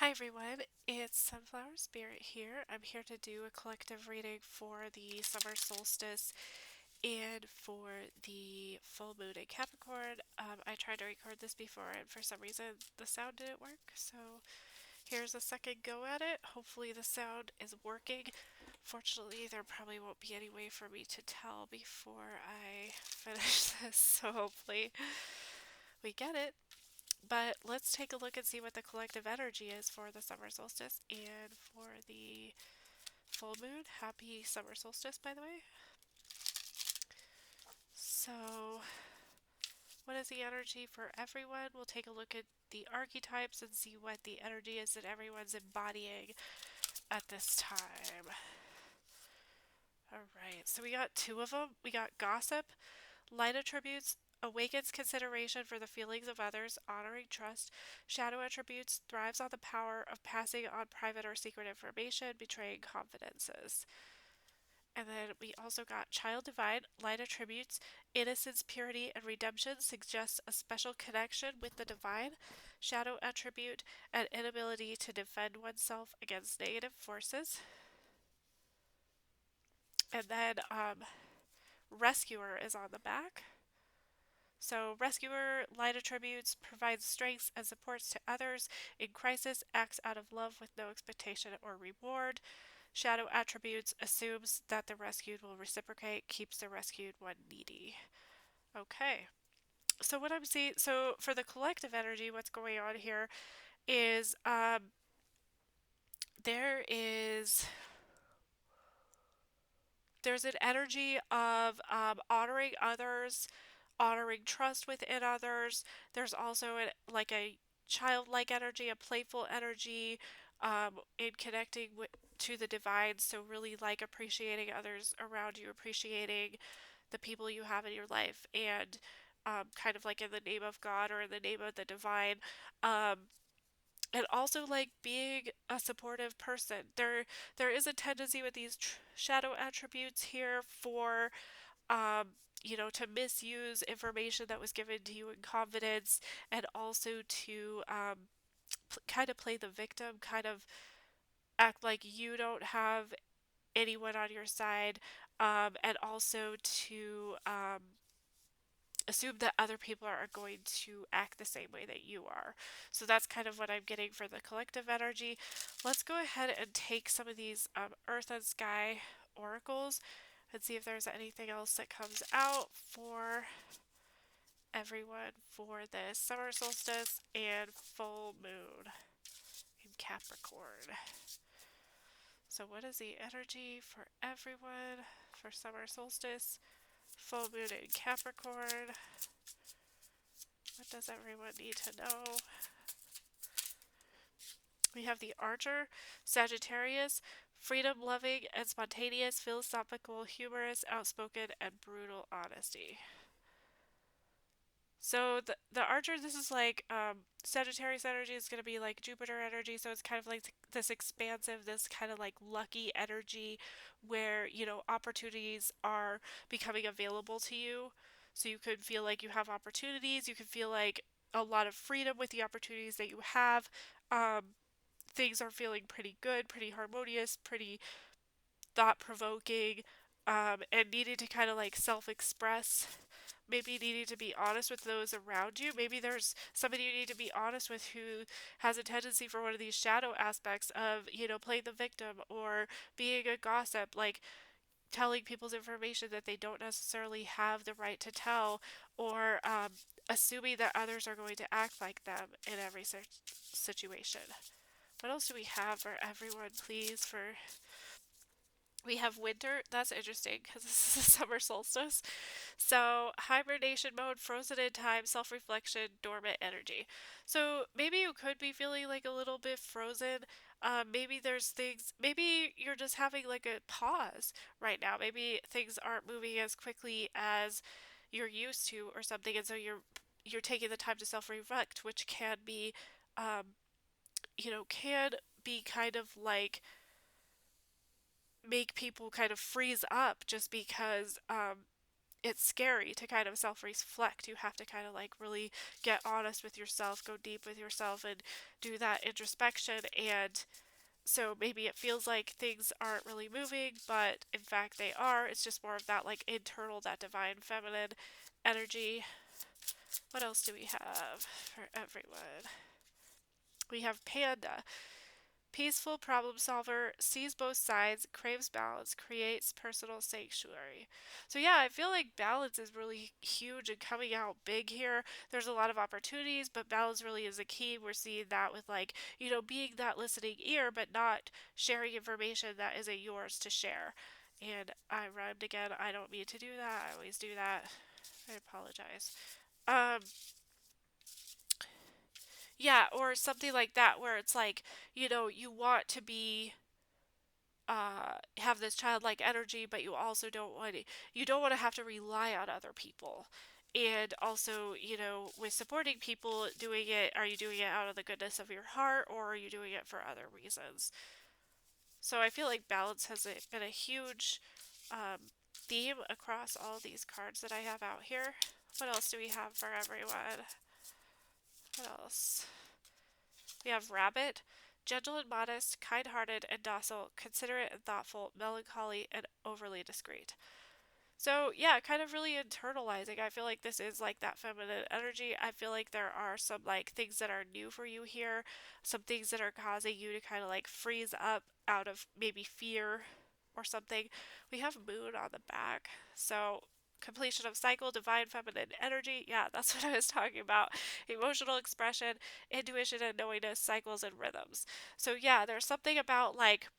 Hi everyone, it's Sunflower Spirit here. I'm here to do a collective reading for the summer solstice and for the full moon in Capricorn. I tried to record this before and for some reason the sound didn't work, so here's a second go at it. Hopefully the sound is working. Fortunately, there probably won't be any way for me to tell before I finish this, so hopefully we get it. But let's take a look and see what the collective energy is for the summer solstice and for the full moon. Happy summer solstice, by the way. So, what is the energy for everyone? We'll take a look at the archetypes and see what the energy is that everyone's embodying at this time. Alright, so we got two of them. We got gossip, light attributes, awakens consideration for the feelings of others, honoring trust. Shadow attributes, thrives on the power of passing on private or secret information, betraying confidences. And then we also got child divine, light attributes, innocence, purity, and redemption suggests a special connection with the divine. Shadow attribute, an inability to defend oneself against negative forces. And then rescuer is on the back. So, rescuer light attributes provides strengths and supports to others in crisis, acts out of love with no expectation or reward. Shadow attributes assumes that the rescued will reciprocate, keeps the rescued one needy. Okay. So what I'm seeing, so for the collective energy, what's going on here is there is there's an energy of honoring others, honoring trust within others. There's also like a childlike energy, a playful energy in connecting to the divine. So, really like appreciating others around you, appreciating the people you have in your life, and kind of like in the name of God or in the name of the divine. Um, and also like being a supportive person. There is a tendency with these shadow attributes here for to misuse information that was given to you in confidence, and also to kind of play the victim, kind of act like you don't have anyone on your side, and also to assume that other people are going to act the same way that you are. So that's kind of what I'm getting for the collective energy. Let's go ahead and take some of these Earth and Sky oracles and see if there's anything else that comes out for everyone for this summer solstice and full moon in Capricorn. So, what is the energy for everyone for summer solstice, full moon in Capricorn? What does everyone need to know? We have the Archer, Sagittarius, freedom loving and spontaneous, philosophical, humorous, outspoken, and brutal honesty. So the Archer, this is like Sagittarius energy is going to be like Jupiter energy, so it's kind of like this expansive, this kind of like lucky energy where, opportunities are becoming available to you. So you could feel like you have opportunities, you could feel like a lot of freedom with the opportunities that you have. Um, Things are feeling pretty good, pretty harmonious, pretty thought provoking, and needing to kind of like self express. Maybe needing to be honest with those around you. Maybe there's somebody you need to be honest with who has a tendency for one of these shadow aspects of, playing the victim or being a gossip, like telling people's information that they don't necessarily have the right to tell, or assuming that others are going to act like them in every situation. What else do we have for everyone, please? We have winter. That's interesting because this is the summer solstice. So, hibernation mode, frozen in time, self reflection, dormant energy. So, maybe you could be feeling like a little bit frozen. Maybe there's things, maybe you're just having like a pause right now. Maybe things aren't moving as quickly as you're used to or something. And so you're taking the time to self reflect, which can be, um, can be kind of like make people kind of freeze up just because it's scary to kind of self-reflect. You have to kind of like really get honest with yourself, go deep with yourself, and do that introspection. And so maybe it feels like things aren't really moving, but in fact they are. It's just more of that like internal, that divine feminine energy. What else do we have for everyone? We have Panda. Peaceful problem solver, sees both sides, craves balance, creates personal sanctuary. So, yeah, I feel like balance is really huge and coming out big here. There's a lot of opportunities, but balance really is a key. We're seeing that with, like, being that listening ear, but not sharing information that isn't yours to share. And I rhymed again. I don't mean to do that. I always do that. I apologize. Um, yeah, or something like that where it's like, you want to be have this childlike energy, but you don't want to have to rely on other people. And also, with supporting people, are you doing it out of the goodness of your heart, or are you doing it for other reasons? So I feel like balance has been a huge theme across all these cards that I have out here. What else do we have for everyone? What else? We have Rabbit. Gentle and modest, kind-hearted and docile, considerate and thoughtful, melancholy and overly discreet. So, yeah, kind of really internalizing. I feel like this is like that feminine energy. I feel like there are some like things that are new for you here, some things that are causing you to kind of like freeze up out of maybe fear or something. We have Moon on the back. So, completion of cycle, divine feminine energy. Yeah, that's what I was talking about. Emotional expression, intuition and knowingness, cycles and rhythms. So, yeah, there's something about like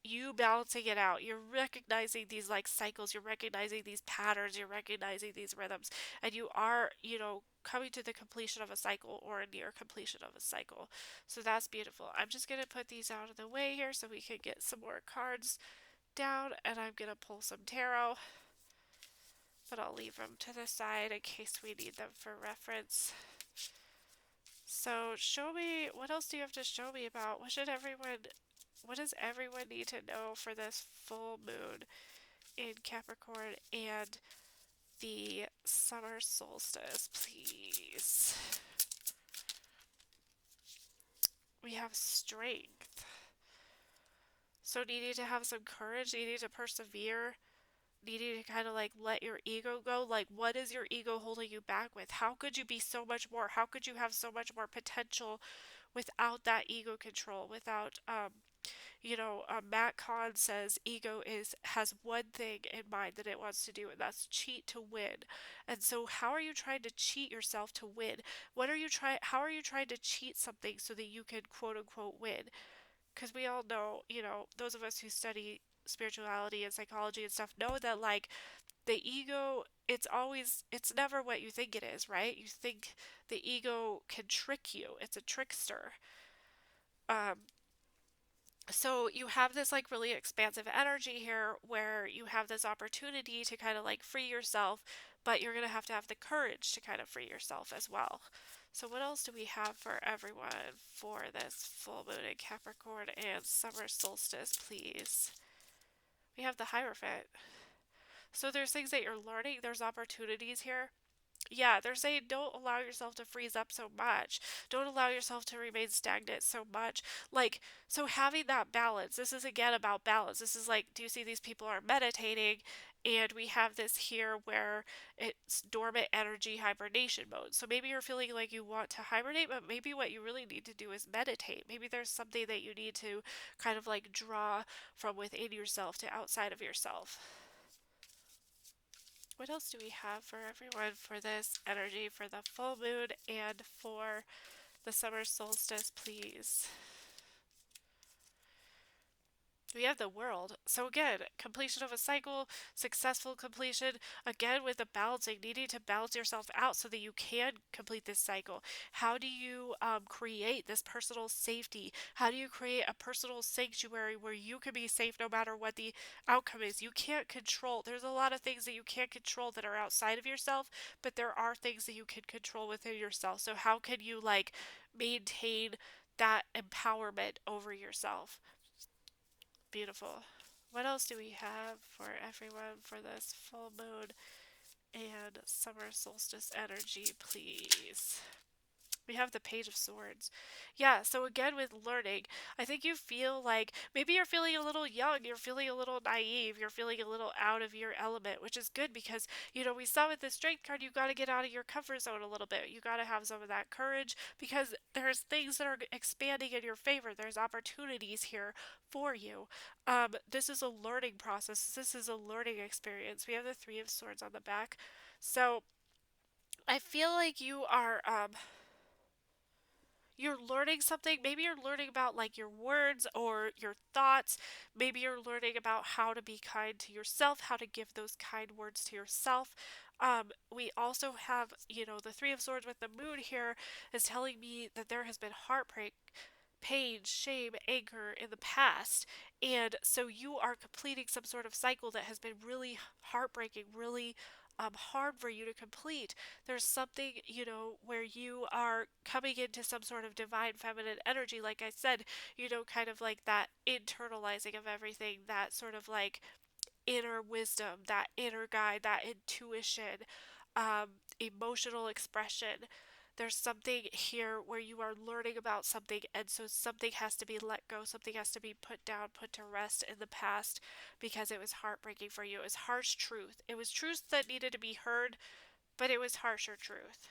you balancing it out. You're recognizing these like cycles, you're recognizing these patterns, you're recognizing these rhythms, and you are, coming to the completion of a cycle or a near completion of a cycle. So that's beautiful. I'm just going to put these out of the way here so we can get some more cards down, and I'm going to pull some tarot, but I'll leave them to the side in case we need them for reference. So show me, what else do you have to show me about? What does everyone need to know for this full moon in Capricorn and the summer solstice, please? We have strength. So needing to have some courage, needing to persevere, needing to kind of like let your ego go. Like, what is your ego holding you back with? How could you be so much more? How could you have so much more potential without that ego control, without Matt Kahn says ego has one thing in mind that it wants to do, and that's cheat to win. And so, how are you trying to cheat yourself to win? How are you trying to cheat something so that you can quote unquote win? Because we all know, those of us who study spirituality and psychology and stuff know that like the ego, it's never what you think it is, right? You think the ego can trick you. It's a trickster. Um, so you have this like really expansive energy here where you have this opportunity to kind of like free yourself, but you're going to have the courage to kind of free yourself as well. So what else do we have for everyone for this full moon in Capricorn and summer solstice, please? We have the Hierophant. So there's things that you're learning, there's opportunities here. Yeah, they're saying don't allow yourself to freeze up so much. Don't allow yourself to remain stagnant so much. Like, so having that balance, this is again about balance. This is like, do you see these people are meditating? And we have this here where it's dormant energy hibernation mode. So maybe you're feeling like you want to hibernate, but maybe what you really need to do is meditate. Maybe there's something that you need to kind of like draw from within yourself to outside of yourself. What else do we have for everyone for this energy for the full moon and for the summer solstice, please? We have the World. So again, completion of a cycle, successful completion, again with the balancing, needing to balance yourself out so that you can complete this cycle. How do you create this personal safety? How do you create a personal sanctuary where you can be safe no matter what the outcome is? You can't control. There's a lot of things that you can't control that are outside of yourself, but there are things that you can control within yourself. So how can you like maintain that empowerment over yourself? Beautiful. What else do we have for everyone for this full moon And summer solstice energy, please. We have the Page of Swords. Yeah, so again with learning, I think you feel like maybe you're feeling a little young, you're feeling a little naive, you're feeling a little out of your element, which is good because, we saw with the Strength card, you got to get out of your comfort zone a little bit. You got to have some of that courage because there's things that are expanding in your favor. There's opportunities here for you. This is a learning process. This is a learning experience. We have the Three of Swords on the back. So I feel like you're learning something. Maybe you're learning about like your words or your thoughts. Maybe you're learning about how to be kind to yourself, how to give those kind words to yourself. We also have, the Three of Swords with the moon here is telling me that there has been heartbreak, pain, shame, anger in the past. And so you are completing some sort of cycle that has been really heartbreaking, really hard for you to complete. There's something, where you are coming into some sort of divine feminine energy, like I said, kind of like that internalizing of everything, that sort of like inner wisdom, that inner guide, that intuition, emotional expression. There's something here where you are learning about something, and so something has to be let go, something has to be put down, put to rest in the past because it was heartbreaking for you. It was harsh truth. It was truth that needed to be heard, but it was harsher truth.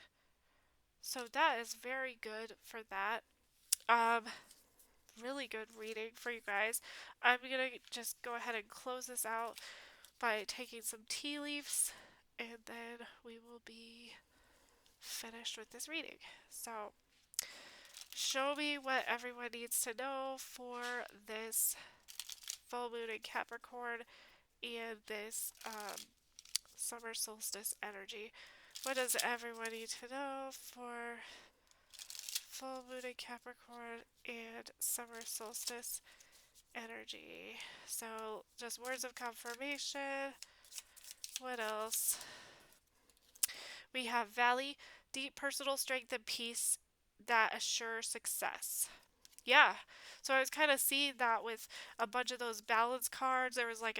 So that is very good for that. Um, Really good reading for you guys. I'm gonna just go ahead and close this out by taking some tea leaves, and then we will be finished with this reading. So, show me what everyone needs to know for this full moon in Capricorn and this summer solstice energy. What does everyone need to know for full moon in Capricorn and summer solstice energy? So, just words of confirmation. What else? We have Valley, deep personal strength and peace that assure success. Yeah. So I was kind of seeing that with a bunch of those balance cards. There was like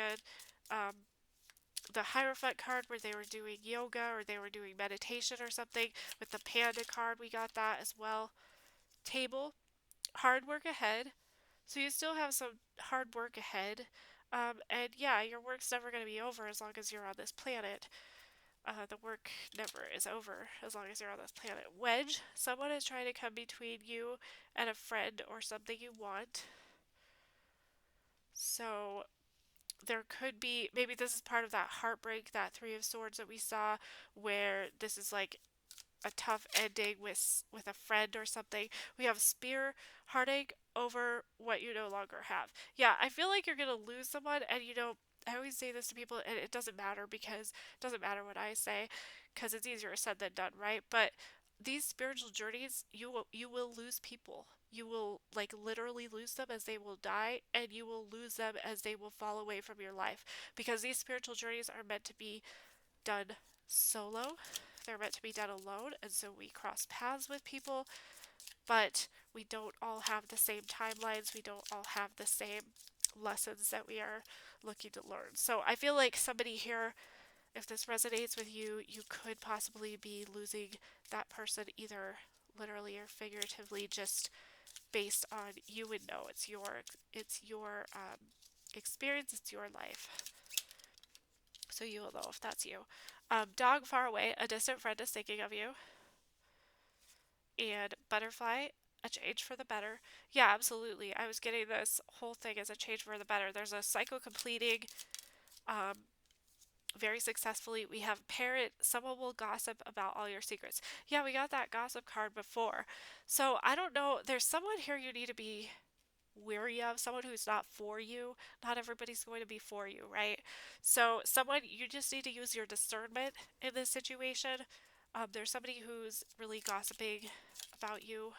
the Hierophant card where they were doing yoga or they were doing meditation or something. With the Panda card, we got that as well. Table, hard work ahead. So you still have some hard work ahead. And yeah, your work's never going to be over as long as you're on this planet. The work never is over as long as you're on this planet. Wedge, someone is trying to come between you and a friend or something you want. So there could be, maybe this is part of that heartbreak, that Three of Swords that we saw, where this is like a tough ending with a friend or something. We have Spear, heartache over what you no longer have. Yeah, I feel like you're gonna lose someone, and I always say this to people, and it doesn't matter because it doesn't matter what I say, because it's easier said than done, right? But these spiritual journeys, you will lose people. You will like literally lose them as they will die, and you will lose them as they will fall away from your life, because these spiritual journeys are meant to be done solo. They're meant to be done alone, and so we cross paths with people, but we don't all have the same timelines. We don't all have the same lessons that we are looking to learn. So I feel like somebody here, if this resonates with you, you could possibly be losing that person either literally or figuratively, just based on, you would know, it's your experience, it's your life. So you will know if that's you. Dog far away, a distant friend is thinking of you. And butterfly, a change for the better. Yeah, absolutely. I was getting this whole thing as a change for the better. There's a cycle completing um, very successfully. We have parrot, someone will gossip about all your secrets. Yeah, we got that gossip card before. So I don't know. There's someone here you need to be weary of, someone who's not for you. Not everybody's going to be for you, right? So, someone, you just need to use your discernment in this situation. There's somebody who's really gossiping about you.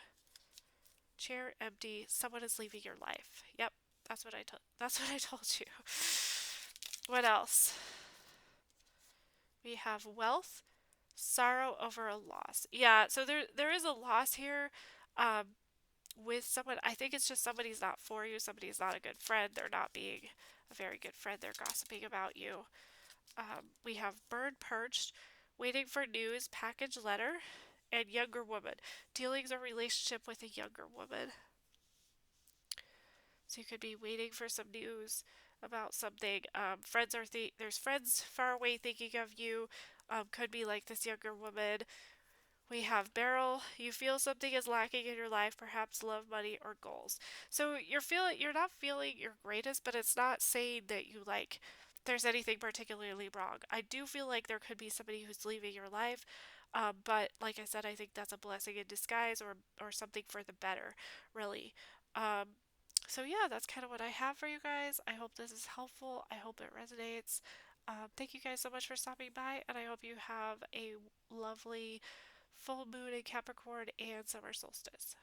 Chair empty. Someone is leaving your life. Yep, that's what I told you. What else? We have wealth, sorrow over a loss. Yeah, so there is a loss here. Um, with someone, I think it's just somebody's not for you, somebody's not a good friend, they're not being a very good friend, they're gossiping about you. We have bird perched, waiting for news, package letter, and younger woman. Dealings or relationship with a younger woman. So you could be waiting for some news about something. Friends are there's friends far away thinking of you. Could be like this younger woman. We have Beryl. You feel something is lacking in your life, perhaps love, money, or goals. So you're not feeling your greatest, but it's not saying that you like there's anything particularly wrong. I do feel like there could be somebody who's leaving your life, but like I said, I think that's a blessing in disguise or something for the better, really. Um, so yeah, that's kind of what I have for you guys. I hope this is helpful. I hope it resonates. Thank you guys so much for stopping by, and I hope you have a lovely full moon in Capricorn and summer solstice.